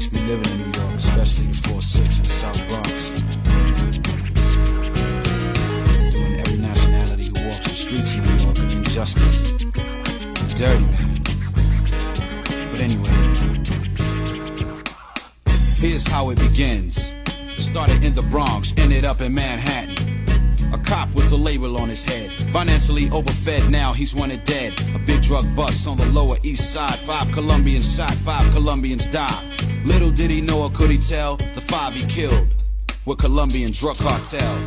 beast be living in New York, especially the 4-6 and South Bronx. Doing every nationality who walks the streets of New York an injustice. You're dirty, man. But anyway, here's how it begins. Started in the Bronx, ended up in Manhattan. A cop with a label on his head, financially overfed, now he's wanted dead. A big drug bust on the Lower East Side. 5 Colombians shot, 5 Colombians died. Little did he know or could he tell, the 5 he killed were Colombian drug cartel.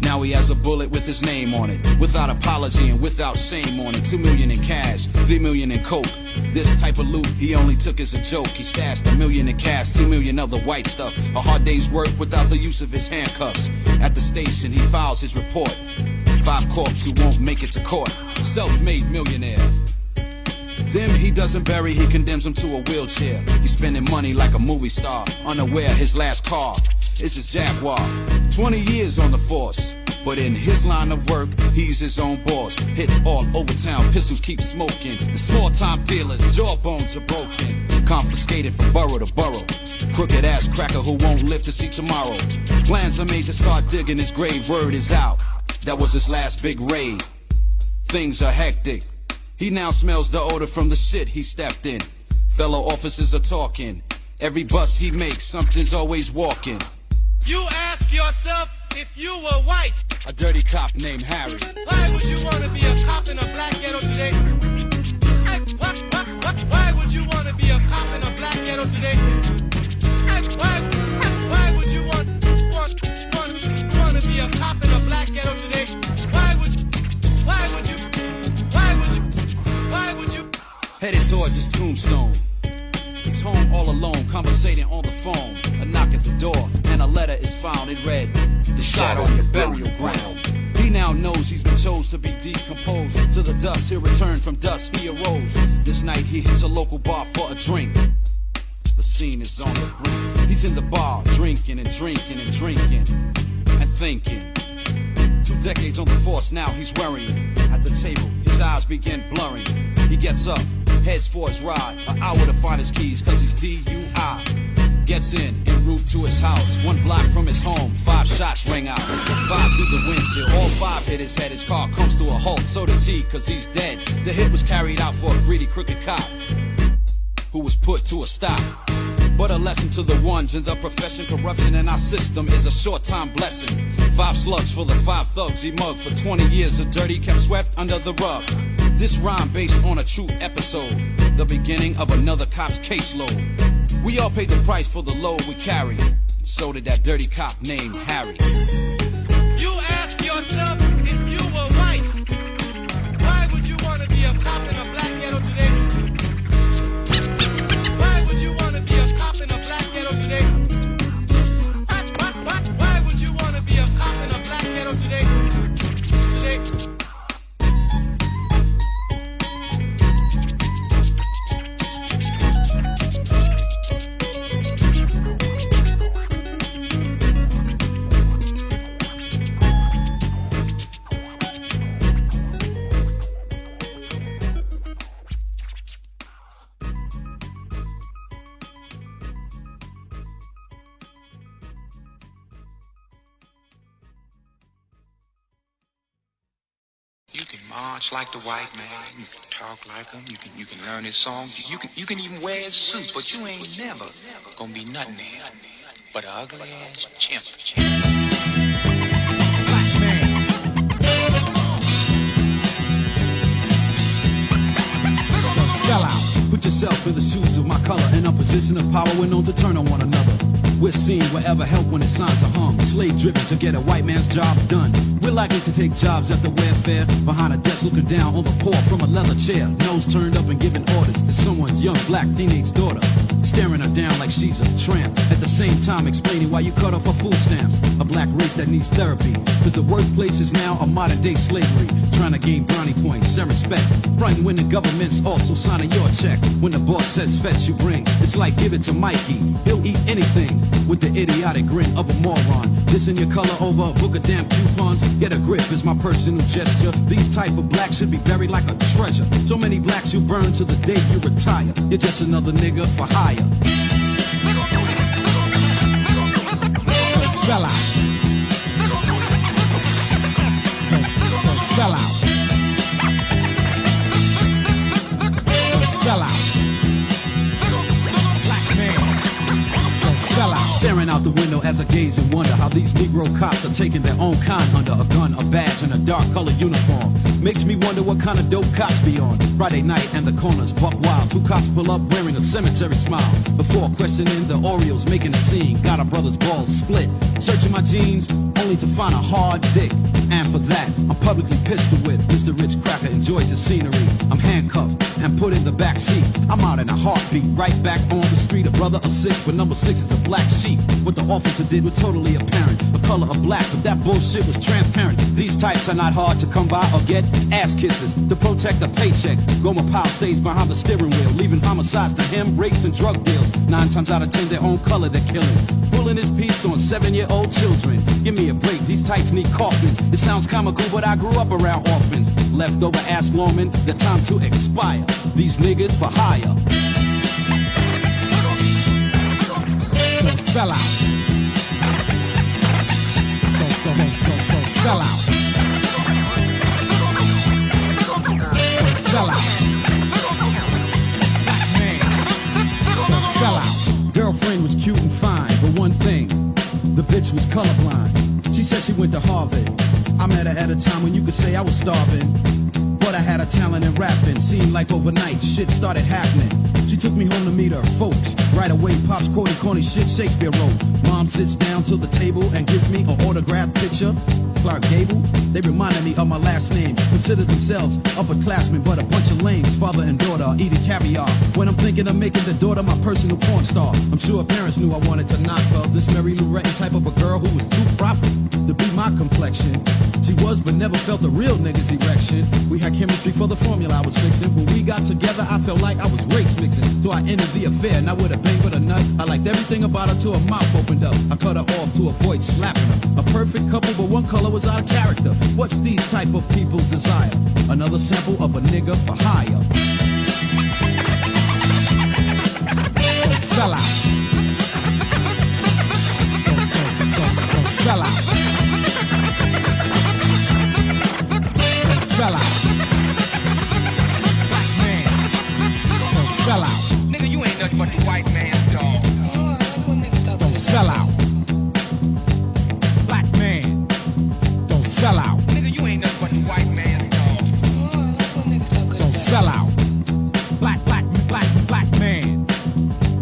Now he has a bullet with his name on it, without apology and without shame on it. 2 million in cash, 3 million in coke. This type of loot he only took as a joke. He stashed 1 million in cash, 2 million other white stuff. A hard day's work without the use of his handcuffs. At the station he files his report. 5 corpses who won't make it to court. Self-made millionaire. Them he doesn't bury, he condemns them to a wheelchair. He's spending money like a movie star, unaware his last car is his Jaguar. 20 years on the force, but in his line of work, he's his own boss. Hits all over town, pistols keep smoking. The small-time dealers, jawbones are broken. Confiscated from borough to borough. Crooked ass cracker who won't live to see tomorrow. Plans are made to start digging his grave, word is out. That was his last big raid. Things are hectic. He now smells the odor from the shit he stepped in. Fellow officers are talking. Every bus he makes, something's always walking. You ask yourself, if you were white, a dirty cop named Harry, why would you want to be a cop in a black ghetto today? Why would you want to be a cop in a black ghetto today? Why would you want to be a cop in a black ghetto today? Why would you? Headed towards his tombstone. He's home all alone, conversating on the phone. A knock at the door, and a letter is found. It read, "The shot on your burial ground." He now knows he's been chose to be decomposed. To the dust, he'll return from dust, he arose. This night he hits a local bar for a drink. The scene is on the brink. He's in the bar, drinking and drinking and drinking and thinking. 2 decades on the force, now he's worrying. At the table, his eyes begin blurring. He gets up, heads for his ride. An hour to find his keys, cause he's DUI. Gets in en route to his house. 1 block from his home, 5 shots ring out. 5 through the windshield, all 5 hit his head. His car comes to a halt, so does he, cause he's dead. The hit was carried out for a greedy, crooked cop who was put to a stop. But a lesson to the ones in the profession. Corruption in our system is a short-time blessing. 5 slugs for the 5 thugs he mugged. For 20 years, the dirty kept swept under the rug. This rhyme based on a true episode, the beginning of another cop's caseload. We all paid the price for the load we carry. So did that dirty cop named Harry. You ask yourself, if you were white, why would you want to be a cop in a black ghetto today? Why would you want to be a cop in a black ghetto today? Why would you want to be a cop in a black ghetto today? March like the white man, you can talk like him, you can learn his songs, you can even wear his suits, but you ain't never gonna be nothing there but an ugly ass chimp. Black man. Sell out. Put yourself in the shoes of my color. In a position of power, we're known to turn on one another. We're seen wherever help when the signs are hung. Slave driven to get a white man's job done. We're likely to take jobs at the welfare, behind a desk looking down on the poor from a leather chair. Nose turned up and giving orders to someone's young black teenage daughter. Staring her down like she's a tramp. At the same time explaining why you cut off her food stamps. A black race that needs therapy. Cause the workplace is now a modern day slavery. Trying to gain brownie points and respect. Frontin' when the government's also signing your check. When the boss says fetch you bring. It's like give it to Mikey. He'll eat anything. With the idiotic grin of a moron. Dissing your color over a book of damn coupons. Get a grip is my personal gesture. These type of blacks should be buried like a treasure. So many blacks you burn till the day you retire. You're just another nigga for hire. sell out. Don't sell out. Don't sell out. Black man, don't sell out. Staring out the window as I gaze and wonder how these Negro cops are taking their own kind under a gun, a badge, and a dark colored uniform. Makes me wonder what kind of dope cops be on. Friday night and the corners buck wild. Two cops pull up wearing a cemetery smile. Before questioning the Orioles making a scene. Got a brother's balls split. Searching my jeans only to find a hard dick. And for that, I'm publicly pistol whipped. Mr. Rich Cracker enjoys the scenery. I'm handcuffed and put in the back seat. I'm out in a heartbeat, right back on the street. A brother of 6, but number 6 is a black sheep. What the officer did was totally apparent. The color of black, but that bullshit was transparent. These types are not hard to come by or get. Ass kisses to protect a paycheck. Gomer Pyle stays behind the steering wheel, leaving homicides to him, rapes and drug deals. 9 times out of 10, their own color they're killing. Pulling his piece on 7-year-old children. Give me a break, these types need coffins. It sounds comical, but I grew up around orphans. Leftover ass lawmen, the time to expire. These niggas for hire. Don't sell out. Don't sell out. Don't sell out. Black man, don't sell out. Girlfriend was cute and fine, but one thing, the bitch was colorblind. She said she went to Harvard. I met her at a time when you could say I was starving. But I had a talent in rapping. Seemed like overnight shit started happening. She took me home to meet her folks. Right away, Pops quoted corny shit Shakespeare wrote. Mom sits down to the table and gives me an autographed picture. Clark Gable, they reminded me of my last name. Consider themselves upperclassmen, but a bunch of lames. Father and daughter are eating caviar. When I'm thinking of making the daughter my personal porn star. I'm sure parents knew I wanted to knock her. This Mary Lou Retton type of a girl who was too proper to be my complexion. She was, but never felt a real nigga's erection. We had chemistry for the formula I was fixing. When we got together, I felt like I was race mixing. So I ended the affair, not with a bang but a nut. I liked everything about her till her mouth opened up. I cut her off to avoid slapping her. A perfect couple, but one color was out of character. What's these type of people's desire? Another sample of a nigga for hire. Don't sell out. Don't sell out. Don't sell out. Black man, don't sell out. Nigga, you ain't nothing but the white man's dog. Don't sell out. Black man, don't sell out. Nigga, you ain't nothing but the white man's dog. Don't sell out. Black man,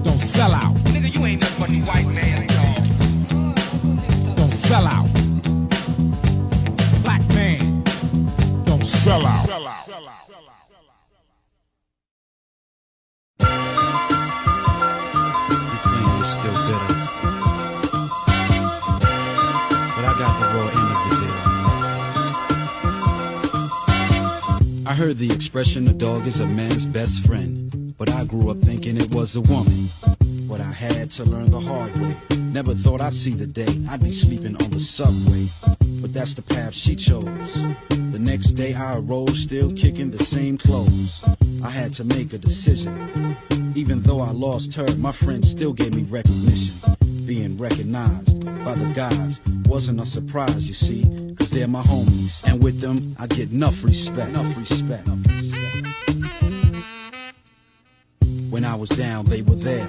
don't sell out. Nigga, you ain't nothing but the white man's dog. Don't sell out. Black man, don't sell out. You claim you're still bitter, but I got the raw end of the deal. I heard the expression a dog is a man's best friend, but I grew up thinking it was a woman. But I had to learn the hard way. Never thought I'd see the day I'd be sleeping on the subway. But that's the path she chose. The next day I arose, still kicking the same clothes. I had to make a decision. Even though I lost her, my friends still gave me recognition. Being recognized by the guys wasn't a surprise, you see, cause they're my homies. And with them, I get enough respect. When I was down, they were there.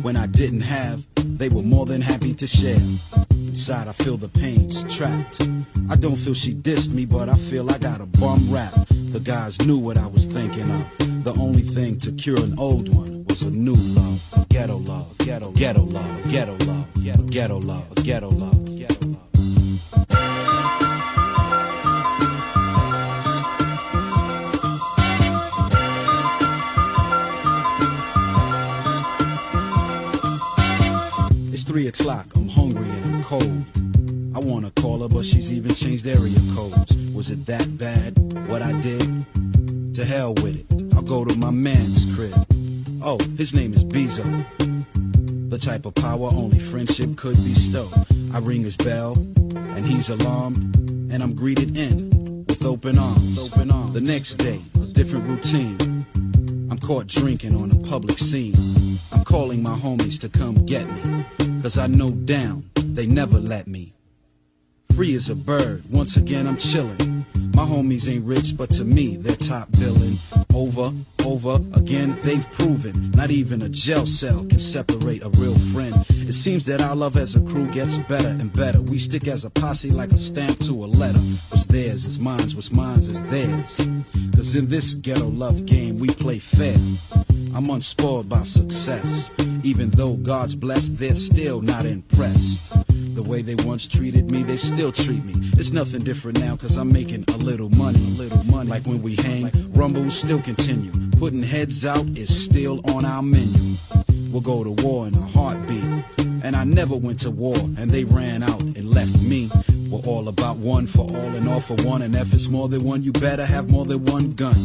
When I didn't have, they were more than happy to share. Inside I feel the pain's trapped. I don't feel she dissed me, but I feel I got a bum rap. The guys knew what I was thinking of. The only thing to cure an old one was a new love. A ghetto love, ghetto love, ghetto love, ghetto love, ghetto love, ghetto love. It's 3 o'clock, I'm hungry and I'm cold. I wanna call her, but she's even changed area codes. Was it that bad, what I did? To hell with it, I'll go to my man's crib. Oh, his name is Bezo. The type of power only friendship could bestow. I ring his bell, and he's alarmed, and I'm greeted in with open arms. The next day, a different routine. I'm caught drinking on a public scene. I'm calling my homies to come get me, cause I know down they never let me. Free as a bird, once again I'm chillin'. My homies ain't rich, but to me, they're top billin'. Over again, they've proven not even a jail cell can separate a real friend. It seems that our love as a crew gets better and better. We stick as a posse like a stamp to a letter. What's theirs is mine, what's mine is theirs. Cause in this ghetto love game, we play fair. I'm unspoiled by success. Even though God's blessed, they're still not impressed. The way they once treated me, they still treat me. It's nothing different now, cause I'm making a little money. Like when we hang, rumbles still continue. Putting heads out is still on our menu. We'll go to war in a heartbeat. And I never went to war, and they ran out and left me. We're all about one for all and all for one. And if it's more than one, you better have more than one gun.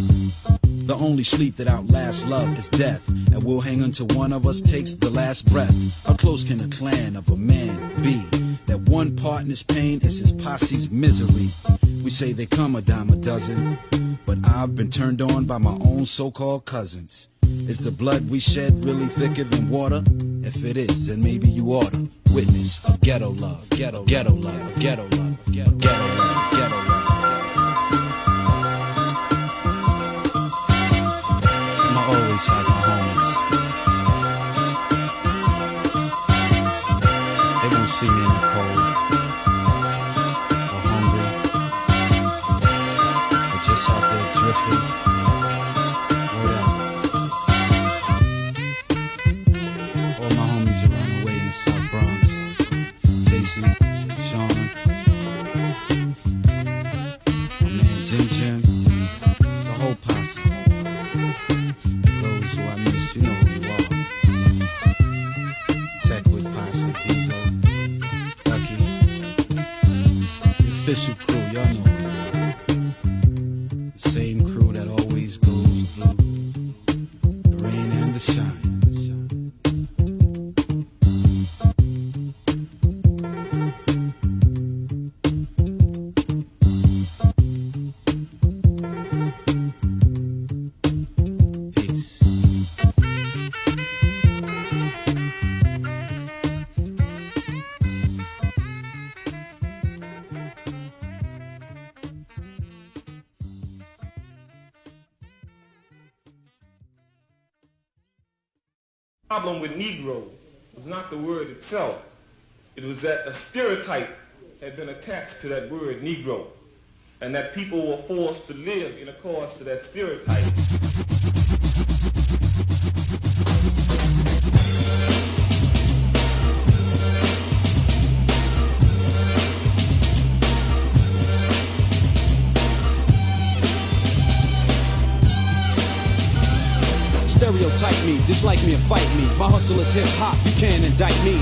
The only sleep that outlasts love is death. And we'll hang until one of us takes the last breath. How close can a clan of a man be? That one partner's pain is his posse's misery. We say they come a dime a dozen, but I've been turned on by my own so-called cousins. Is the blood we shed really thicker than water? If it is, then maybe you oughta witness a ghetto love, ghetto love, ghetto love, ghetto love, ghetto love, ghetto love. I'ma always have my homies. They won't see me in the cold or hungry or just out there drifting. Word up. All my homies around the way in the South Bronx. Jason, Sean, my man Jim, the whole posse. Those who I miss, you know who you are. Techwood Posse, Bezo, Ducky. The official crew, y'all know who you are. The same crew that always goes through the rain and the shine. The problem with Negro was not the word itself. It was that a stereotype had been attached to that word Negro, and that people were forced to live in accordance to that stereotype. Stereotype me, dislike me and fight me. My hustle is hip-hop, you can't indict me.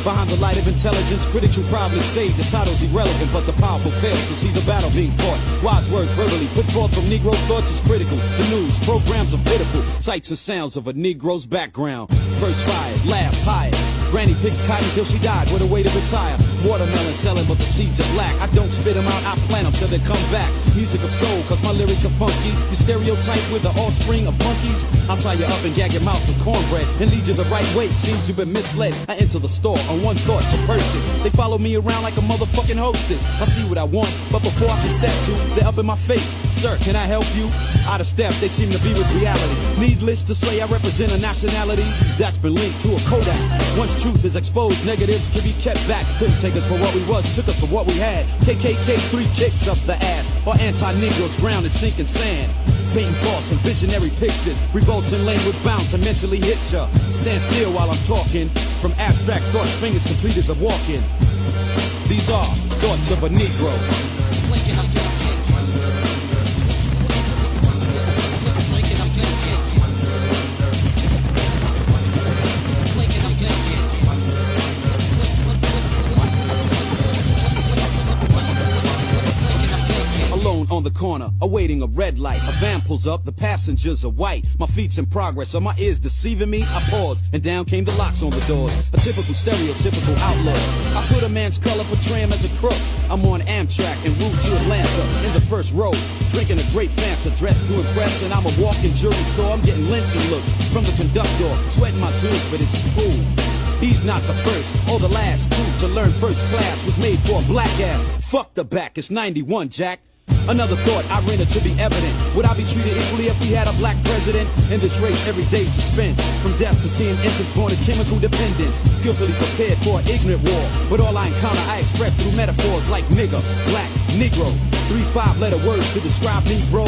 Behind the light of intelligence, critics will probably say the title's irrelevant, but the powerful fail to see the battle being fought. Wise word verbally put forth from Negro thoughts is critical. The news, programs are pitiful, sights and sounds of a Negro's background. First fired, last hired. Granny picked cotton till she died with a way to retire. Watermelon selling, but the seeds are black. I don't spit them out, I plant them till they come back. Music of soul, cause my lyrics are funky. You stereotype with the offspring of monkeys. I'll tie you up and gag your mouth with cornbread and lead you the right way. Seems you've been misled. I enter the store on one thought to purchase. They follow me around like a motherfucking hostess. I see what I want, but before I can step to, they're up in my face. Sir, can I help you? Out of step, they seem to be with reality. Needless to say, I represent a nationality that's been linked to a Kodak. Once truth is exposed, negatives can be kept back. Couldn't take us for what we was, took us for what we had. KKK, 3 kicks up the ass. Or anti-Negroes ground in sinking sand. Painting false and visionary pictures. Revolting language bound to mentally hit ya. Stand still while I'm talking. From abstract thoughts, fingers completed the walk-in. These are thoughts of a Negro. On the corner, awaiting a red light. A van pulls up, the passengers are white. My feet's in progress, are my ears deceiving me? I paused, and down came the locks on the doors. A typical, stereotypical outlook. I put a man's color, portray him as a crook. I'm on Amtrak en route to Atlanta, in the first row, drinking a great Fanta, dressed to impress, and I'm a walking jewelry store. I'm getting lynching looks from the conductor, sweating my jewels, but it's cool. He's not the first or the last two to learn first class was made for a black ass. Fuck the back, it's 91, Jack. Another thought, I render to be evident. Would I be treated equally if we had a black president? In this race, every day suspense. From death to seeing infants born as chemical dependents. Skillfully prepared for an ignorant war. But all I encounter, I express through metaphors like nigger, black, negro. 3 5-letter words to describe me, bro.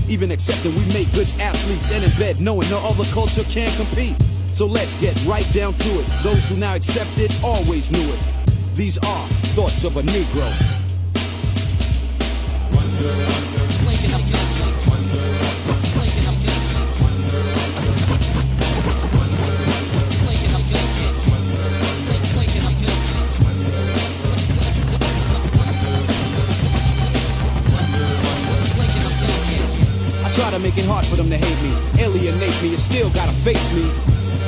Even accepting we make good athletes and in bed knowing no other culture can compete. So let's get right down to it. Those who now accept it always knew it. These are thoughts of a Negro. Try to make it hard for them to hate me, alienate me, you still gotta face me.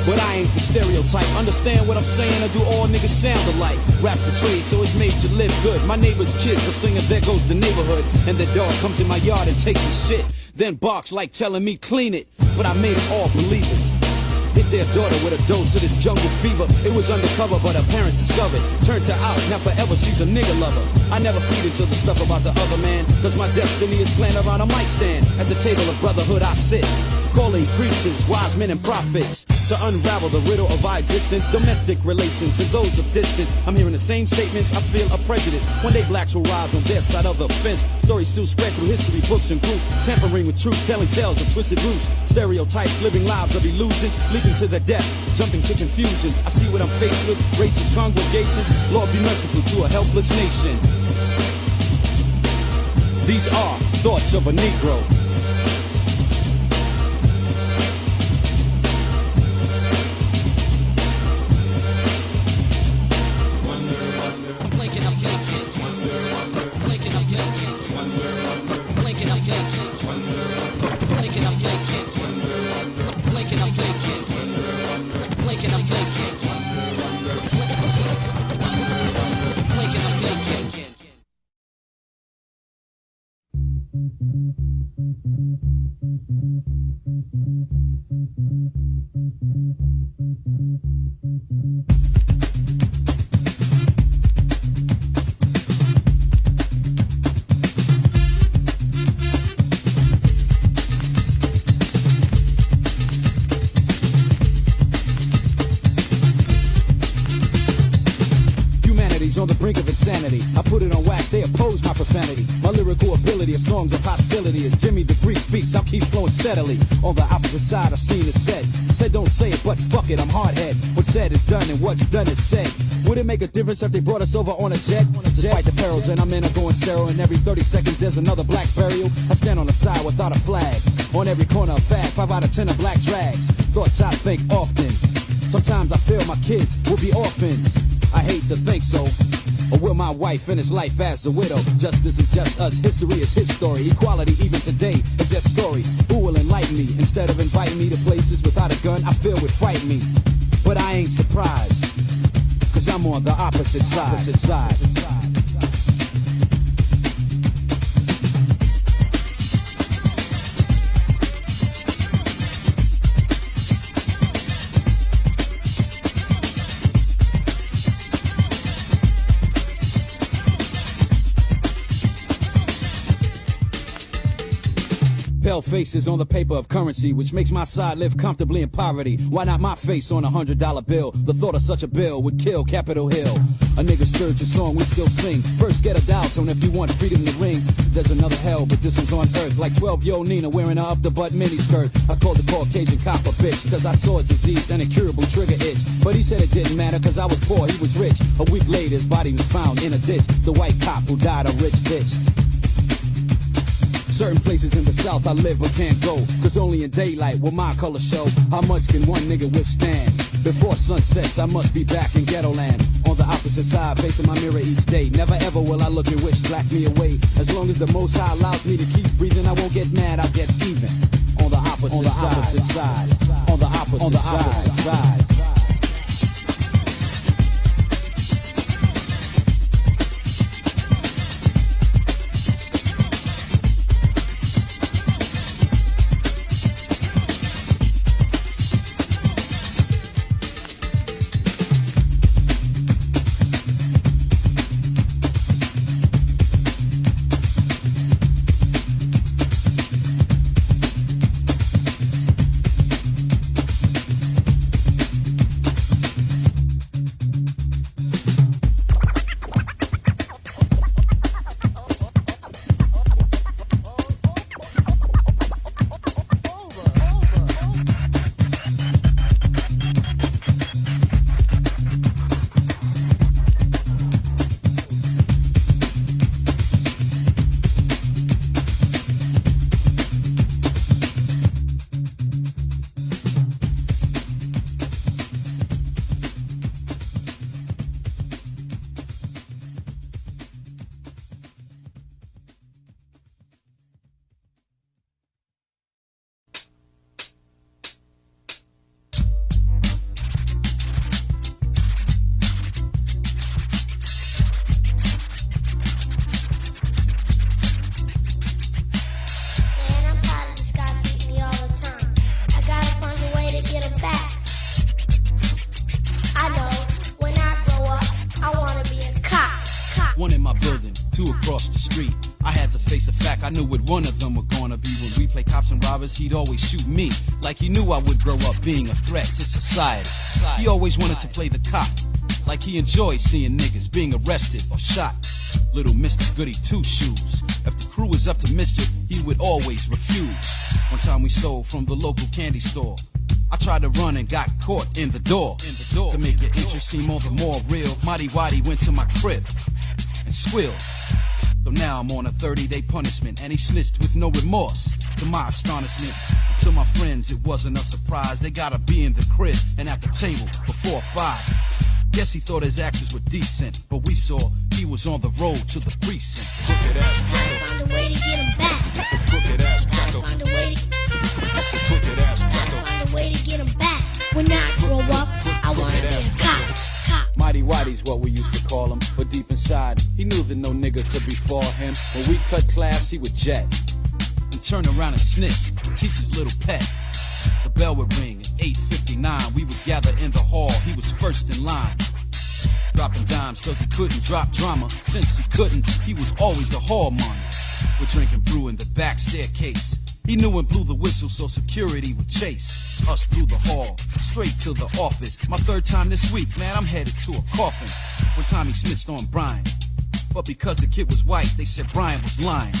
But I ain't the stereotype, understand what I'm saying, or do all niggas sound alike? Rap the trade, so it's made to live good. My neighbor's kids are singing, there goes the neighborhood. And the dog comes in my yard and takes his shit, then barks like telling me clean it. But I made it all believers. Hit their daughter with a dose of this jungle fever. It was undercover, but her parents discovered. Turned her out, now forever she's a nigga lover. I never feed into the stuff about the other man, cause my destiny is planned around a mic stand. At the table of brotherhood I sit, calling preachers, wise men and prophets, to unravel the riddle of our existence. Domestic relations and those of distance. I'm hearing the same statements, I feel a prejudice. One day blacks will rise on their side of the fence. Stories still spread through history, books and groups, tampering with truth, telling tales of twisted roots. Stereotypes, living lives of illusions, leading to the death, jumping to confusions. I see what I'm faced with, racist congregations. Lord be merciful to a helpless nation. These are thoughts of a Negro. On the brink of insanity, I put it on wax, they oppose my profanity. My lyrical ability of songs of hostility. As Jimmy DeGree speaks, I'll keep flowing steadily. On the opposite side, I've seen it said. Said don't say it, but fuck it, I'm hardhead. What's said is done and what's done is said. Would it make a difference if they brought us over on a jet? Despite the perils and I'm in a going sterile, and every 30 seconds there's another black burial. I stand on the side without a flag. On every corner a fag, 5 out of 10 are black drags. Thoughts I think often. Sometimes I feel my kids will be orphans. I hate to think so. Or will my wife finish life as a widow? Justice is just us, history is his story. Equality even today is just story. Who will enlighten me? Instead of inviting me to places without a gun, I feel would fright me. But I ain't surprised, cause I'm on the opposite side. Pale faces on the paper of currency, which makes my side live comfortably in poverty. Why not my face on a $100 bill? The thought of such a bill would kill Capitol Hill. A nigga's spiritual song we still sing. First get a dial tone if you want freedom to ring. There's another hell, but this one's on earth. Like 12-year-old Nina wearing her up-the-butt miniskirt. I called the Caucasian cop a bitch, cause I saw a disease and incurable trigger itch. But he said it didn't matter, cause I was poor, he was rich. A week later, his body was found in a ditch. The white cop who died a rich bitch. Certain places in the South I live but can't go, cause only in daylight will my color show. How much can one nigga withstand? Before sun sets, I must be back in ghetto land. On the opposite side, facing my mirror each day. Never ever will I look and wish black me away. As long as the Most High allows me to keep breathing, I won't get mad, I'll get even. On the opposite side. On the opposite side. I had to face the fact I knew what one of them were gonna be. When we play cops and robbers, he'd always shoot me, like he knew I would grow up being a threat to society. He always wanted to play the cop, like he enjoyed seeing niggas being arrested or shot. Little Mr. Goody Two-Shoes. If the crew was up to mischief, he would always refuse. One time we stole from the local candy store. I tried to run and got caught in the door. To make your interest seem all the more real, Mighty Whitey went to my crib and squealed. So now I'm on a 30-day punishment, and he snitched with no remorse. To my astonishment, to my friends, it wasn't a surprise. They gotta be in the crib and at the table before 5. Guess he thought his actions were decent, but we saw he was on the road to the precinct. Crooked ass cracker. Find a way to get him back. Crooked ass cracker. Find a way to. Crooked ass cracker. Find a way to get him back. When I grow up, I wanna be a cop. Mighty Whitey's what we used to call him, but deep inside, he knew that no nigga could befall him. When we cut class, he would jet and turn around and snitch, teach his little pet. The bell would ring at 8:59. We would gather in the hall. He was first in line, dropping dimes cause he couldn't drop drama. Since he couldn't, he was always the hall money. We're drinking brew in the back staircase. He knew and blew the whistle so security would chase us through the hall, straight to the office. My 3rd time this week, man, I'm headed to a coffin. One time he snitched on Brian, but because the kid was white, they said Brian was lying.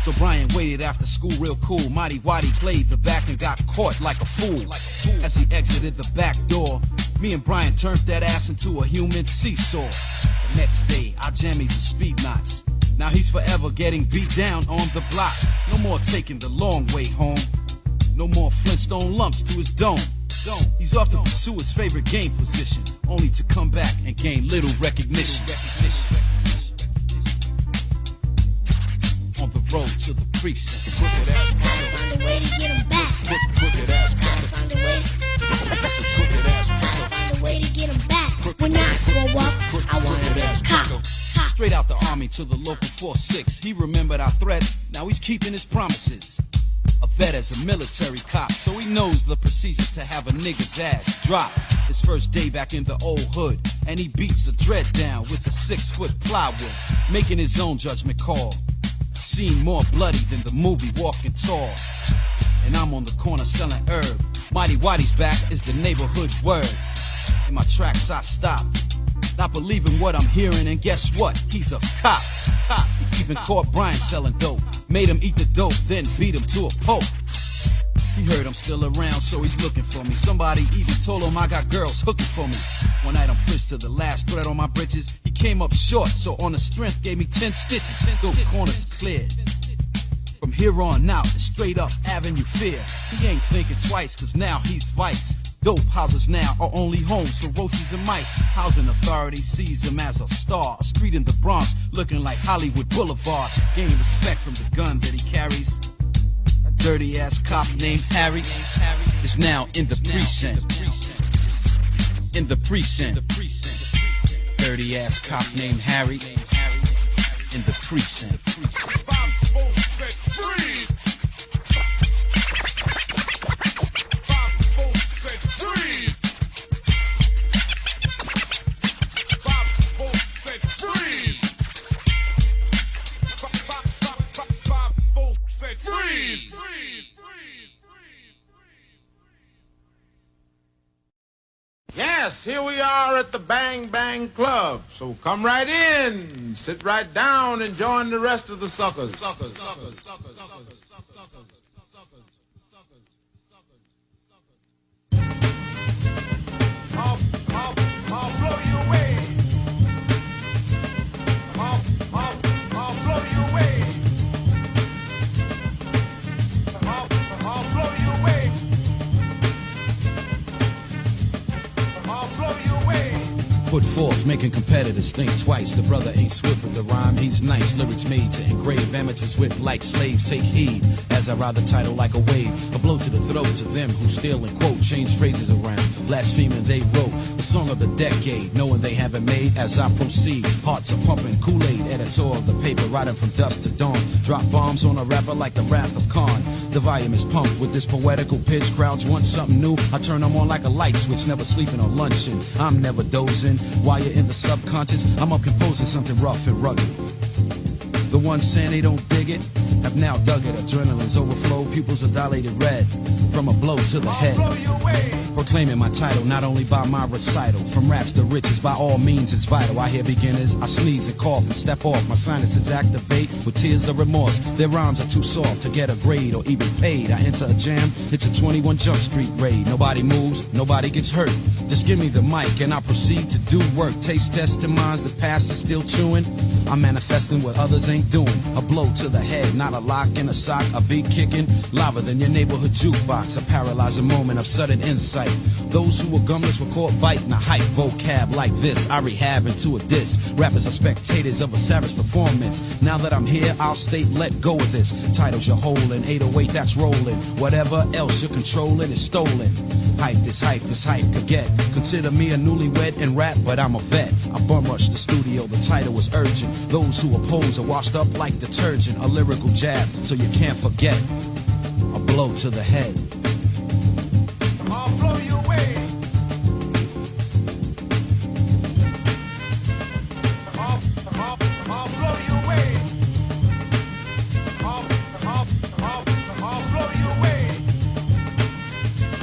So Brian waited after school real cool. Mighty Whitey played the back and got caught like a fool. As he exited the back door, me and Brian turned that ass into a human seesaw. The next day, our jammies are speed knots. Now he's forever getting beat down on the block. No more taking the long way home. No more Flintstone lumps to his dome. He's off to pursue his favorite game position, only to come back and gain little recognition. On the road to the precinct. Find a way to get him back. Crooked ass cracker. Find a way. Crooked ass cracker. Find a way to get him back. When I grow up, I wanna be a cop. Straight out the army to the local 4-6. He remembered our threats, now he's keeping his promises. A vet as a military cop, so he knows the procedures to have a nigga's ass drop. His first day back in the old hood, and he beats a dread down with a 6-foot plywood, making his own judgment call. Scene more bloody than the movie Walking Tall. And I'm on the corner selling herb. Mighty Whitey's back is the neighborhood word. In my tracks I stop, not believing what I'm hearing, and guess what? He's a cop. He even caught Brian selling dope, made him eat the dope, then beat him to a pulp. He heard I'm still around, so he's looking for me. Somebody even told him I got girls hooking for me. One night I'm frisked to the last thread on my britches. He came up short, so on the strength gave me 10 stitches. Those corners cleared. From here on out, it's straight up Avenue Fear. He ain't thinking twice, cause now he's vice. Dope houses now are only homes for roaches and mice. Housing authority sees him as a star. A street in the Bronx looking like Hollywood Boulevard. Gain respect from the gun that he carries. A dirty ass cop named Harry is now in the precinct. In the precinct. Dirty ass cop named Harry in the precinct. Yes, here we are at the Bang Bang Club. So come right in, sit right down, and join the rest of the suckers. I'll blow you away. I'll blow you away. I'll blow you away. Put forth, making competitors think twice. The brother ain't swift with the rhyme, he's nice. Lyrics made to engrave amateurs whip like slaves. Take heed as I ride the title like a wave. A blow to the throat to them who steal and quote. Change phrases around, blaspheming they wrote. The song of the decade, knowing they haven't made. As I proceed, hearts are pumping Kool-Aid. Editor of the paper, riding from dusk to dawn. Drop bombs on a rapper like the Wrath of Khan. The volume is pumped with this poetical pitch. Crowds want something new, I turn them on like a light switch. Never sleeping or lunching, I'm never dozing. While you're in the subconscious, I'm up composing something rough and rugged. The ones saying they don't dig it have now dug it. Adrenaline's overflow, pupils are dilated red from a blow to the head. Proclaiming my title not only by my recital, from raps to riches by all means it's vital. I hear beginners, I sneeze and cough and step off. My sinuses activate with tears of remorse. Their rhymes are too soft to get a grade or even paid. I enter a jam, it's a 21 Jump Street raid. Nobody moves, nobody gets hurt. Just give me the mic and I proceed to do work. Taste testing minds the past is still chewing. I'm manifesting what others ain't doing. A blow to the head, not a lock in a sock. A beat kicking, louder than your neighborhood jukebox. A paralyzing moment of sudden insight. Those who were gumless were caught biting a hype vocab like this. I rehab into a diss. Rappers are spectators of a savage performance. Now that I'm here, I'll state, let go of this. Titles you're holding, 808 that's rolling. Whatever else you're controlling is stolen. Hype this hype could get. Consider me a newlywed in rap, but I'm a vet. I bum rushed the studio, the title was urgent. Those who oppose are washed up like detergent. A lyrical jab, so you can't forget. A blow to the head. I'll blow you away. I'll blow you away. I'll blow you away.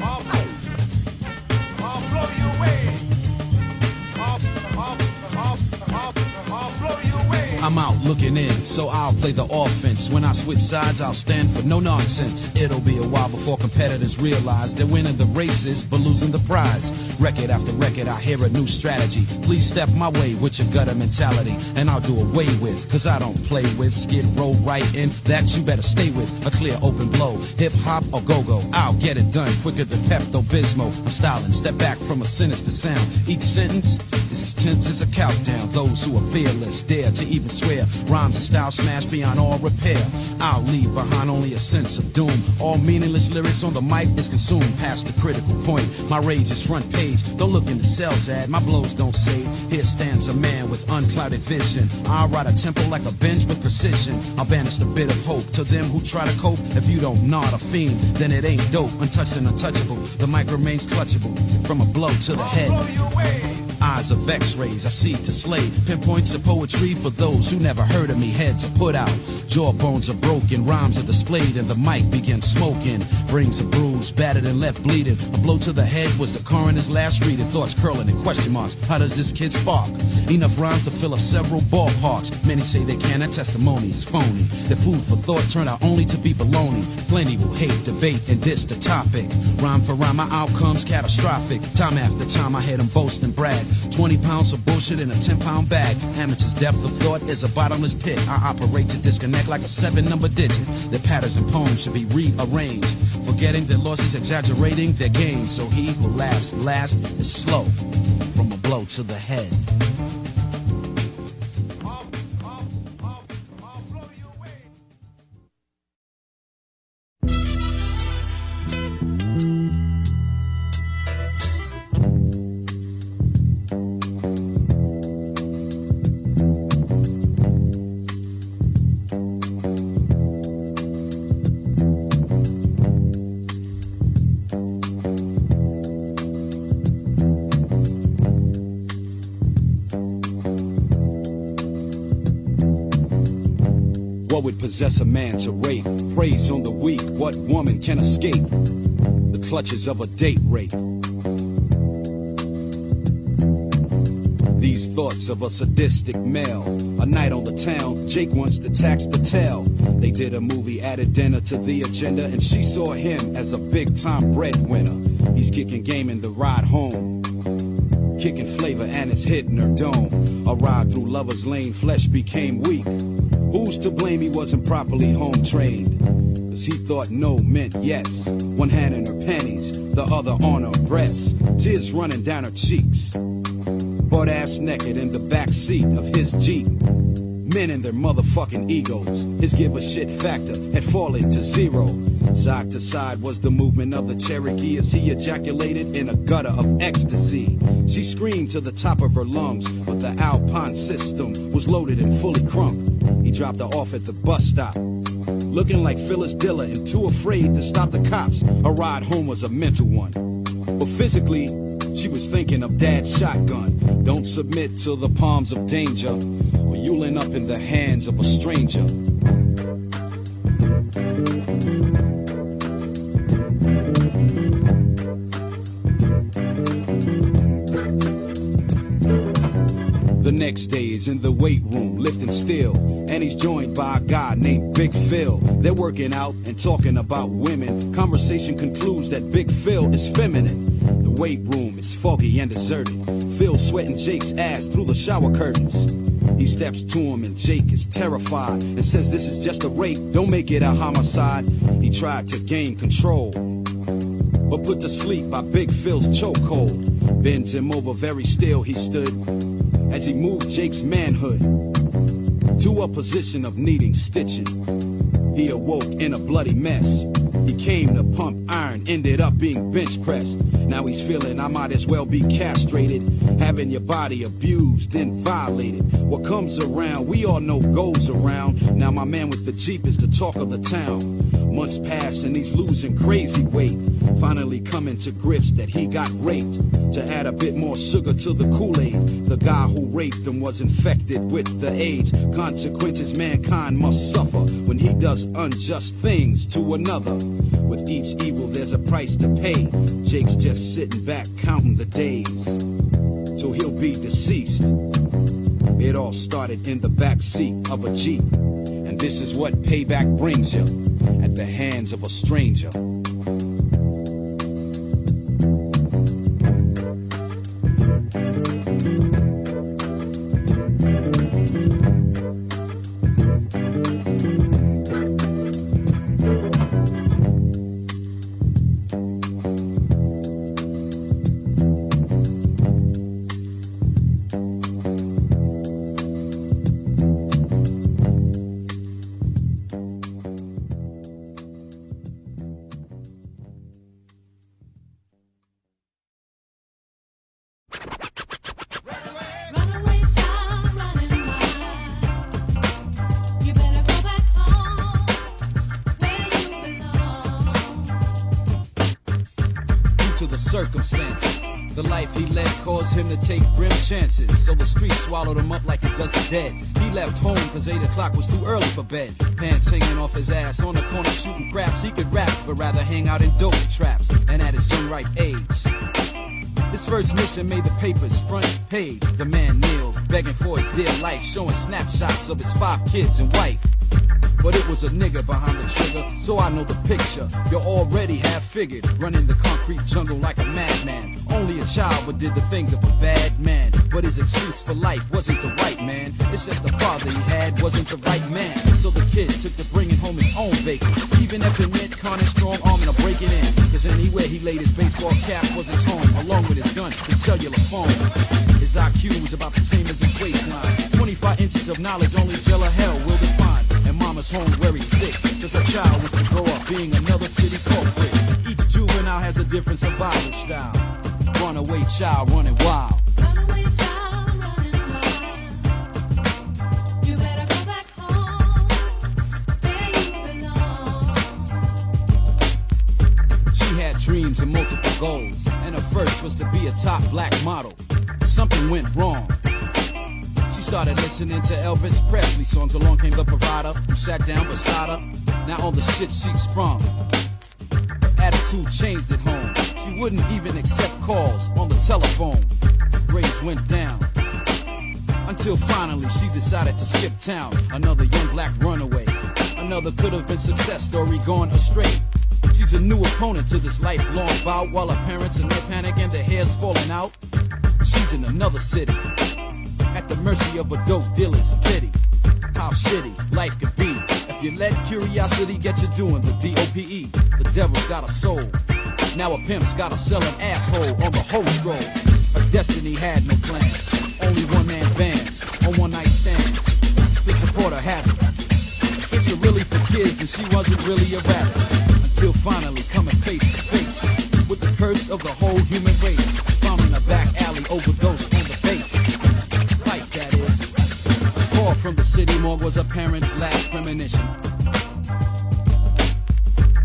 I'll blow you away. I'll blow you away. I'm out looking in, so I'll play the offense. When I switch sides, I'll stand for no nonsense. It'll be a while before competitors realize they're winning the races, but losing the prize. Record after record, I hear a new strategy. Please step my way with your gutter mentality, and I'll do away with, cause I don't play with. Skid row right in, that you better stay with. A clear open blow, hip hop or go-go. I'll get it done quicker than Pepto-Bismol. I'm styling, step back from a sinister sound. Each sentence is as tense as a countdown. Those who are fearless dare to even swear. Rhymes and style smash beyond all repair. I'll leave behind only a sense of doom. All meaningless lyrics on the mic is consumed past the critical point. My rage is front page. Don't look in the sales ad. My blows don't save. Here stands a man with unclouded vision. I'll ride a tempo like a bench with precision. I'll banish the bit of hope to them who try to cope. If you don't nod a fiend, then it ain't dope. Untouched and untouchable. The mic remains clutchable. From a blow to the head. Eyes of x-rays, I see to slay. Pinpoints of poetry for those who never heard of me. Heads are put out, jawbones are broken. Rhymes are displayed and the mic begins smoking. Brings a bruise, battered and left bleeding. A blow to the head was the coroner's last reading. Thoughts curling and question marks. How does this kid spark? Enough rhymes to fill up several ballparks. Many say they can, that testimony is phony. The food for thought turned out only to be baloney. Plenty will hate, debate, and diss the topic. Rhyme for rhyme, my outcome's catastrophic. Time after time I hear them boast and brag. 20 pounds of bullshit in a 10-pound bag. Amateur's depth of thought is a bottomless pit. I operate to disconnect like a 7-number digit. Their patterns and poems should be rearranged. Forgetting their losses, exaggerating their gains. So he who laughs last is slow. From a blow to the head. What would possess a man to rape? Praise on the weak, what woman can escape the clutches of a date rape? These thoughts of a sadistic male. A night on the town, Jake wants to tax the tail. They did a movie, added dinner to the agenda, and she saw him as a big-time breadwinner. He's kicking game in the ride home, kicking flavor and it's hitting her dome. A ride through Lover's Lane, flesh became weak. Who's to blame he wasn't properly home trained? Cause he thought no meant yes. One hand in her panties, the other on her breast. Tears running down her cheeks. Butt ass naked in the back seat of his Jeep. Men and their motherfucking egos. His give a shit factor had fallen to zero. Side to side was the movement of the Cherokee as he ejaculated in a gutter of ecstasy. She screamed to the top of her lungs, but the Alpine system was loaded and fully crunk. He dropped her off at the bus stop, looking like Phyllis Diller and too afraid to stop the cops. Her ride home was a mental one, but physically, she was thinking of Dad's shotgun. Don't submit to the palms of danger, or You'll end up in the hands of a stranger. The next day is in the weight room, lifting steel, and he's joined by a guy named Big Phil. They're working out and talking about women. Conversation concludes that Big Phil is feminine. The weight room is foggy and deserted. Phil's sweating Jake's ass through the shower curtains. He steps to him and Jake is terrified and says this is just a rape, don't make it a homicide. He tried to gain control, but put to sleep by Big Phil's chokehold. Bends him over, very still he stood, as he moved Jake's manhood to a position of needing stitching. He awoke in a bloody mess. He came to pump iron, ended up being bench pressed. Now he's feeling I might as well be castrated, having your body abused and violated. What comes around, we all know goes around. Now my man with the Jeep is the talk of the town. Months pass and he's losing crazy weight, finally coming to grips that he got raped. To add a bit more sugar to the Kool-Aid, the guy who raped him was infected with the AIDS. Consequences mankind must suffer when he does unjust things to another. With each evil there's a price to pay. Jake's just sitting back counting the days till he'll be deceased. It all started in the back seat of a Jeep, and this is what payback brings you at the hands of a stranger. Circumstances, the life he led caused him to take grim chances, so the street swallowed him up like it does the dead. He left home cause 8 o'clock was too early for bed. Pants hanging off his ass, on the corner shooting craps. He could rap, but rather hang out in dope traps, and at his young ripe age, his first mission made the paper's front page. The man kneeled, begging for his dear life, showing snapshots of his 5 kids and wife. But it was a nigga behind the trigger, so I know the picture. You already have figured, running the concrete jungle like a madman. Only a child, but did the things of a bad man. But his excuse for life wasn't the right man. It's just the father he had wasn't the right man. So the kid took to bringing home his own bacon, even if it meant conning strong arming or breaking in. Cause anywhere he laid his baseball cap was his home, along with his gun and cellular phone. His IQ was about the same as his waistline. 25 inches of knowledge only jail or hell will define. And mama's home where he's sick, cause her child was to grow up being another city culprit. Each juvenile has a different survival style. Runaway child running wild. Runaway child running wild. You better go back home, where you belong. She had dreams and multiple goals, and her first was to be a top black model. Something went wrong. She started listening to Elvis Presley songs. Along came the provider who sat down beside her. Now on the shit she sprung, her attitude changed at home. She wouldn't even accept calls on the telephone. Grades went down until finally she decided to skip town. Another young black runaway, another could have been success story gone astray. She's a new opponent to this lifelong bout, while her parents in their panic and their hair's falling out. She's in another city, at the mercy of a dope dealer's pity. How shitty life could be if you let curiosity get you doing the DOPE. The devil's got a soul. Now a pimp's gotta sell an asshole on the whole scroll. Her destiny had no plans, only one-man bands on one-night stands to support her habit. Picture really for kids and she wasn't really a rabbit, until finally coming face to face with the curse of the whole human race. Found in a back alley, overdosed on the base. Life, that is. The call from the city morgue was her parents' last premonition.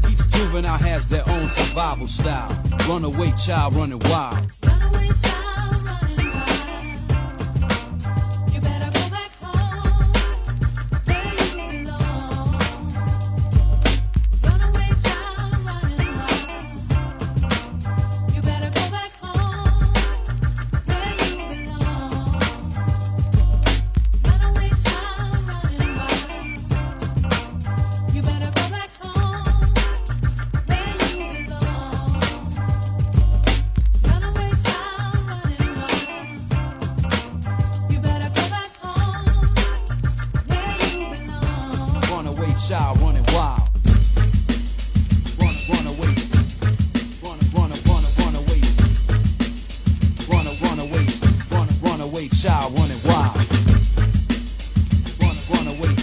Each juvenile has their own survival style. Runaway child running wild. Runaway child running wild. You better go back home, running wild. Run away. Run away. Run away, child running wild. Run away.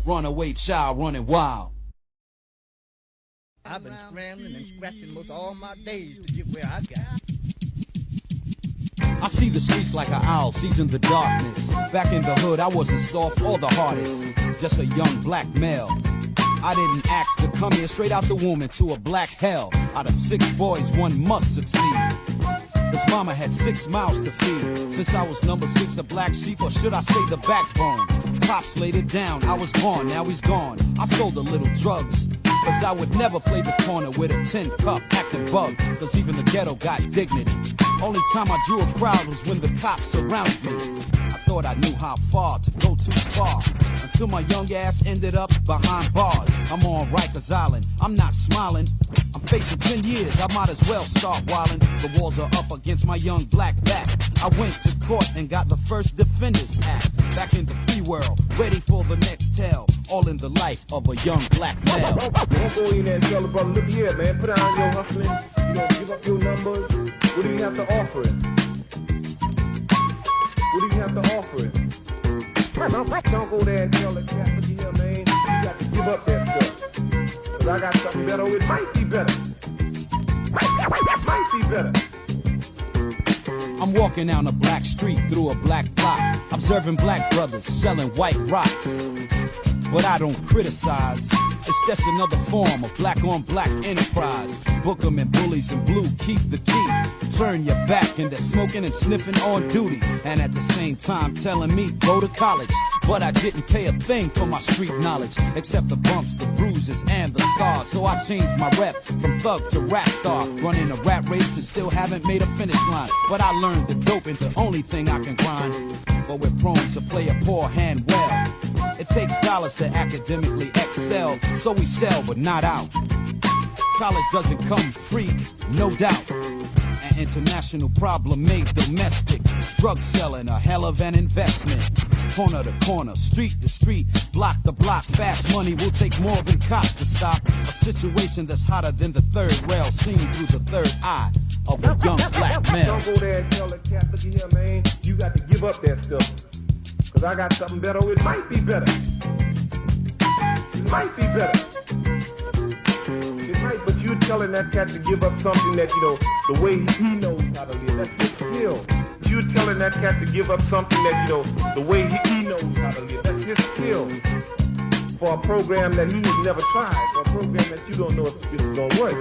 Run away, child running wild. I've been scrambling and scratching most all my days to get where I got. I see the streets like an owl sees in the darkness. Back in the hood, I wasn't soft or the hardest, just a young black male. I didn't ask to come here straight out the womb into a black hell. Out of 6 boys, one must succeed. His mama had 6 mouths to feed. Since I was number 6, the black sheep, or should I say the backbone. Pops laid it down, I was born, now he's gone. I sold a little drugs, cause I would never play the corner with a tin cup acting bug. Cause even the ghetto got dignity. Only time I drew a crowd was when the cops surrounded me. I thought I knew how far to go too far, until my young ass ended up behind bars. I'm on Rikers Island, I'm not smiling. I'm facing 10 years, I might as well start wildin'. The walls are up against my young black back. I went to court and got the first Defenders Act. Back in the free world, ready for the next tale. All in the life of a young black male. Don't go in there and tell the brother, look here, man, put down your hustling, you know, give up your numbers. What do you have to offer him? What do you have to offer him? Don't go there and tell the cat, look here, man, you got to give up that stuff. Cause I got something better, or it might be better. Might be better. I'm walking down a black street through a black block, observing black brothers selling white rocks. But I don't criticize, it's just another form of black on black enterprise. Book 'em and bullies in blue, keep the key. Turn your back and they're smoking and sniffing on duty. And at the same time telling me go to college. But I didn't pay a thing for my street knowledge, except the bumps, the bruises, and the scars. So I changed my rep from thug to rap star. Running a rap race and still haven't made a finish line. But I learned the dope ain't the only thing I can grind. But we're prone to play a poor hand well. It takes dollars to academically excel. So we sell but not out. College doesn't come free, no doubt. An international problem made domestic. Drug selling, a hell of an investment. Corner to corner, street to street, block to block. Fast money will take more than cops to stop a situation that's hotter than the third rail, seen through the third eye of a young black male. Don't go there and tell the cat, look here, man, you got to give up that stuff. Cause I got something better, or it might be better. It might be better. It might, but you're telling that cat to give up something that, you know, the way he knows how to live. That's his skill. You're telling that cat to give up something that, you know, the way he knows how to live. That's his skill. For a program that he has never tried. For a program that you don't know if it's gonna work.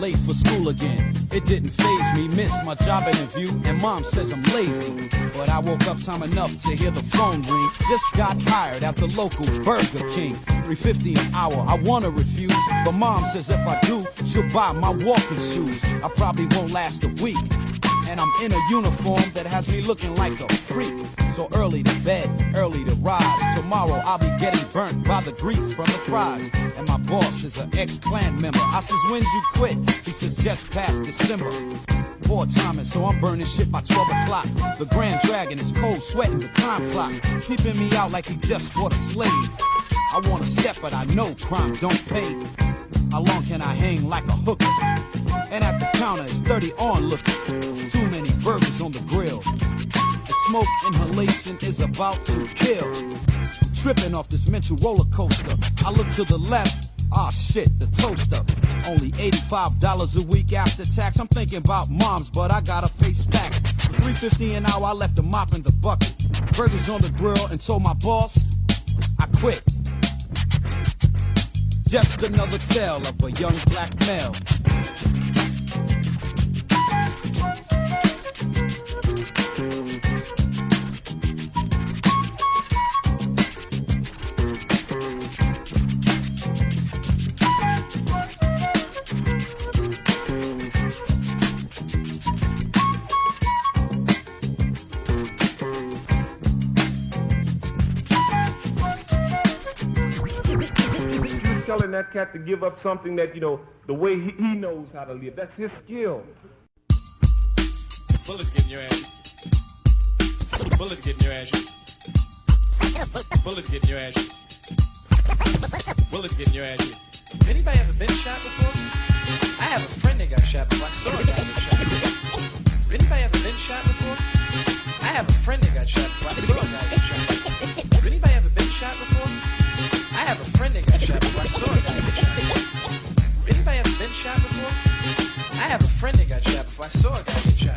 Late for school again, it didn't faze me. Missed my job interview and mom says I'm lazy. But I woke up time enough to hear the phone ring. Just got hired at the local Burger King. $3.50 an hour, I wanna refuse, but mom says if I do, she'll buy my walking shoes. I probably won't last a week, and I'm in a uniform that has me looking like a freak. So early to bed, early to rise. Tomorrow I'll be getting burnt by the grease from the fries. And my boss is an ex-Klan member. I says, when'd you quit? He says, just past December. Poor timing, so I'm burning shit by 12 o'clock. The Grand Dragon is cold sweating the time clock, peeping me out like he just bought a slave. I want to step, but I know crime don't pay. How long can I hang like a hooker? And at the counter it's 30 onlookers. Too many burgers on the grill. The smoke inhalation is about to kill. Tripping off this mental roller coaster. I look to the left. Ah shit, the toaster. Only $85 a week after tax. I'm thinking about moms, but I gotta face facts. For $3.50 an hour, I left the mop in the bucket. Burgers on the grill and told my boss I quit. Just another tale of a young black male. Telling that cat to give up something that, you know, the way he knows how to live. That's his skill. Bullets get in your ass. Bullets get in your ass. Bullets get in your ass. Bullets get in your ass. Anybody ever been shot before? I have a friend that got shot before. I saw a guy get shot before. Anybody ever been shot before? I have a friend that got shot before. I saw a guy get shot before. Anybody ever been shot before? I have a friend that got shot before. I saw a guy get shot before. Anybody ever been shot before? I have a friend that got shot before. I saw a guy get shot.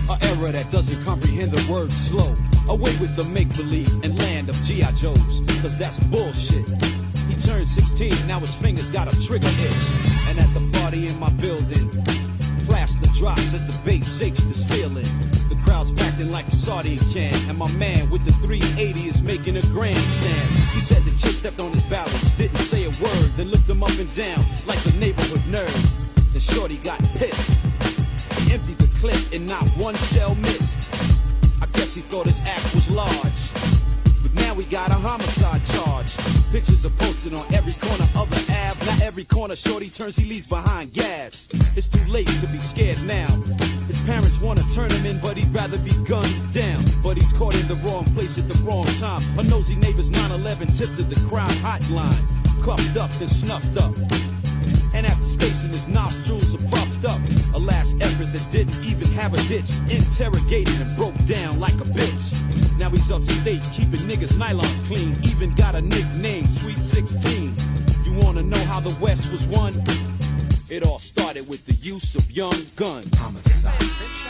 An era that doesn't comprehend the word slow. Away with the make-believe and land of G.I. Joes, cause that's bullshit. He turned 16, now his fingers got a trigger itch. And at the party in my building, plaster drops as the bass shakes the ceiling. The crowd's packed in like a sardine can, and my man with the 380 is making a grandstand. He said the kid stepped on his balance, didn't say a word, then looked him up and down like the neighborhood nerd. Then shorty got pissed. He emptied the clip and not one shell missed. I guess he thought his act was large, but now we got a homicide charge. Pictures are posted on every corner of the Ave. Not every corner shorty turns, he leaves behind gas. It's too late to be scared now. His parents want to turn him in, but he'd rather be gunned down. But he's caught in the wrong place at the wrong time. A nosy neighbor's 911 tipped to the crime hotline. Cuffed up and snuffed up, and after station his nostrils are puffed up. A last effort that didn't even have a ditch. Interrogated and broke down like a bitch. Now he's upstate keeping niggas nylons clean. Even got a nickname, Sweet 16. You wanna know how the West was won? It all started with the use of young guns. Homicide,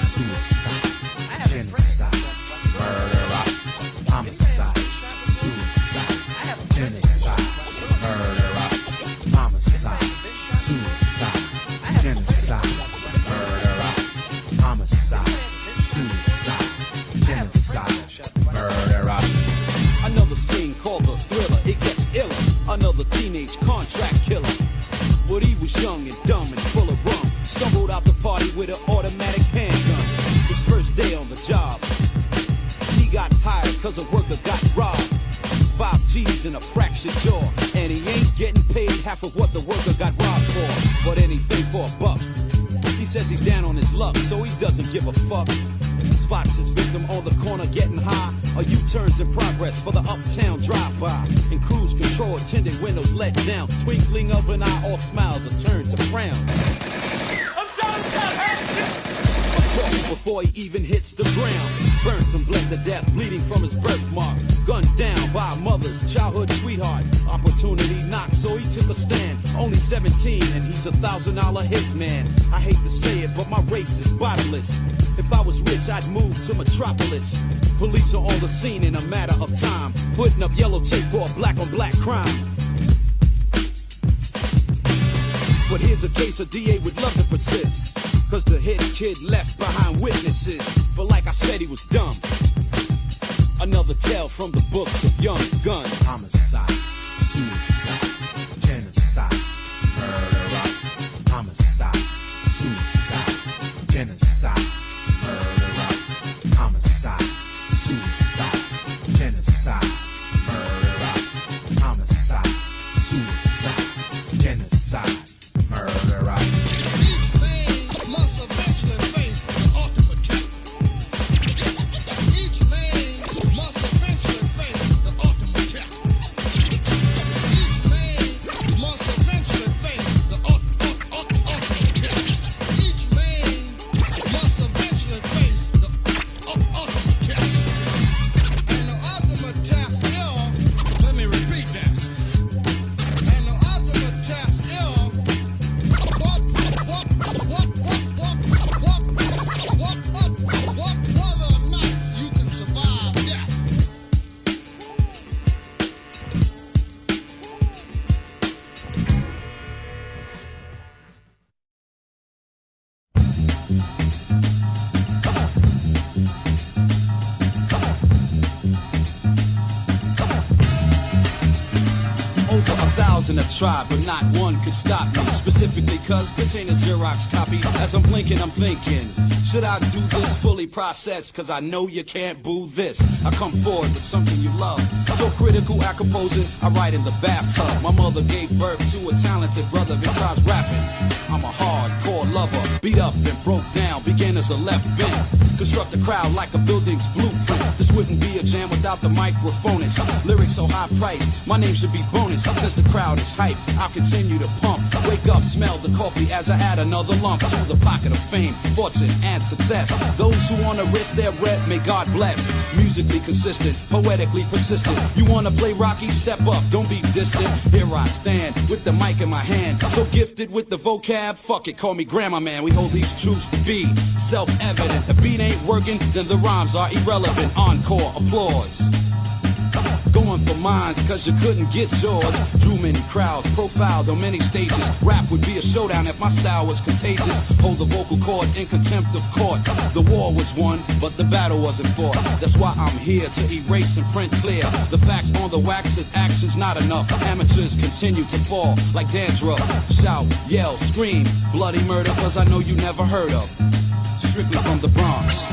suicide, genocide, murder, homicide, suicide, genocide, murder, homicide, suicide, genocide, murder, homicide, suicide, genocide, murder. Another scene called The Thriller, it gets iller. Another teenage contract killer. But he was young and dumb and full of rum. Stumbled out the party with an automatic handgun. His first day on the job, he got hired cause a worker got robbed. 5 G's in a fractured jaw, and he ain't getting paid half of what the worker got robbed for. But anything for a buck. He says he's down on his luck, so he doesn't give a fuck. Spots his victim on the corner getting high. A U-turn's in progress for the uptown drive-by. In cruise control, tinted windows let down. Twinkling of an eye, all smiles are turned to frowns. Before he even hits the ground, burnt and bled to death, bleeding from his birthmark. Gunned down by a mother's childhood sweetheart. Opportunity knocked, so he took a stand. Only 17, and he's a $1,000 hitman. I hate to say it, but my race is bottomless. If I was rich, I'd move to Metropolis. Police are on the scene in a matter of time, putting up yellow tape for a black-on-black crime. But here's a case a DA would love to persist, cause the hit kid left behind witnesses. But like I said, he was dumb. Another tale from the books of Young Gun. Homicide, suicide, genocide, murder, homicide, suicide, genocide, murder, homicide, suicide, genocide, murder, homicide, suicide, genocide, murder. Each man must eventually face the ultimate test. Each man must eventually face the ultimate test. Each man must eventually face the ultimate test. Each man must eventually face the ultimate test. And the ultimate test is, let me repeat that. And the ultimate test is whether or not you can survive death. Over 1,000 have tried, but not one could stop me. Specifically cause this ain't a Xerox copy. As I'm blinking, I'm thinking, should I do this fully processed? Cause I know you can't boo this. I come forward with something you love. So critical at composing, I write in the bathtub. My mother gave birth to a talented brother besides rapping. I'm a hardcore war lover. Beat up and broke down, beginners are left bent. Construct a crowd like a building's blueprint. This wouldn't be a jam without the microphonist. Lyrics so high priced, my name should be bonus. Since the crowd is hype, I'll continue to pump. Wake up, smell the coffee as I add another lump to the pocket of fame, fortune, and success. Those who wanna risk their rep, may God bless. Musically consistent, poetically persistent. You wanna play Rocky? Step up, don't be distant. Here I stand with the mic in my hand. So gifted with the vocab, fuck it, call me grandma man. We hold these truths to be self-evident. The beat ain't working, then the rhymes are irrelevant. Encore, applause. Going for mines, cause you couldn't get yours. Drew many crowds, profiled on many stages. Rap would be a showdown if my style was contagious. Hold the vocal cords in contempt of court. The war was won, but the battle wasn't fought. That's why I'm here to erase and print clear. The facts on the wax is actions not enough. Amateurs continue to fall like dandruff. Shout, yell, scream, bloody murder, cause I know you never heard of. Strictly from the Bronx.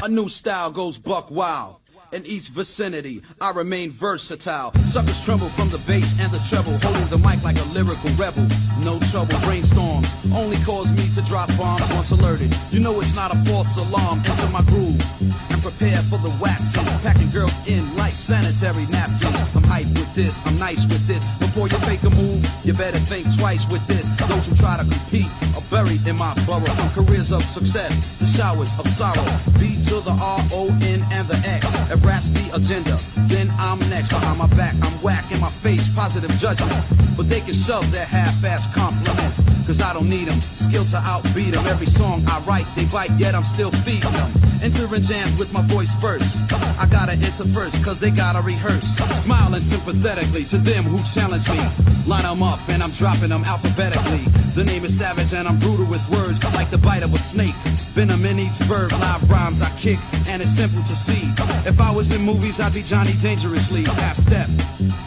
A new style goes buck wild. In each vicinity, I remain versatile. Suckers tremble from the bass and the treble, holding the mic like a lyrical rebel. No trouble, brainstorms only cause me to drop bombs once alerted. You know it's not a false alarm. Enter my groove and prepare for the waxing. Packing girls in like sanitary napkins. I'm hyped with this, I'm nice with this. Before you fake a move, you better think twice with this. Those who try to compete are buried in my borough. From careers of success to showers of sorrow. B to the R-O-N and the X. If rap's the agenda, then I'm next. Behind my back, I'm whack in my face, positive judgment. But they can shove their half-ass compliments, cause I don't need them. Skill to outbeat them. Every song I write, they bite, yet I'm still feeding them. Entering jams with my voice first. I gotta enter first, cause they gotta rehearse. Smiling sympathetically to them who challenge me. Line them up and I'm dropping them alphabetically. The name is Savage and I'm brutal with words like the bite of a snake. Venom in each verb, live rhymes I kick, and it's simple to see. If I was in movies, I'd be Johnny Dangerously. Half step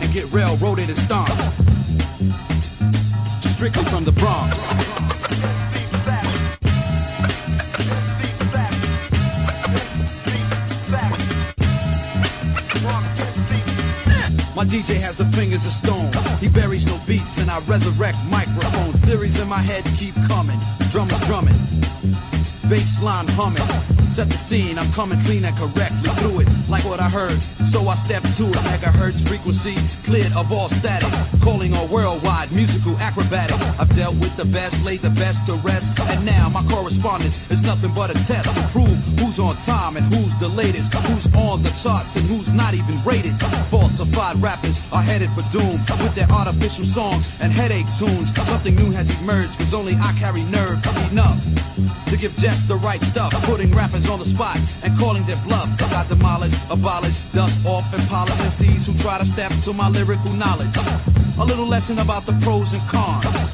and get railroaded and stomped. Strictly from the Bronx. My DJ has the fingers of stone. He buries no beats and I resurrect microphone. Theories in my head keep coming. Drummers drumming. Baseline humming. Set the scene, I'm coming clean and correctly through it. Like what I heard, so I step to it. Megahertz frequency, cleared of all static. Calling all worldwide, musical acrobatic. I've dealt with the best, laid the best to rest. And now my correspondence is nothing but a test to prove who's on time and who's the latest. Who's on the charts and who's not even rated. Falsified rappers are headed for doom with their artificial songs and headache tunes. Something new has emerged, cause only I carry nerve enough to give just the right stuff, putting rappers on the spot and calling their bluff. As I demolish, abolish, dust off and polish MCs who try to step to my lyrical knowledge. A little lesson about the pros and cons.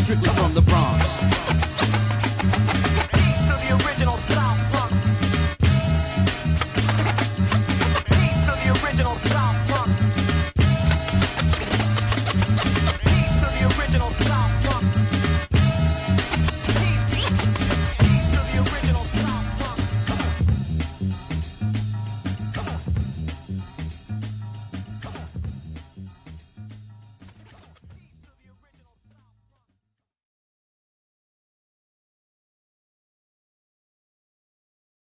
Strictly from the Bronx.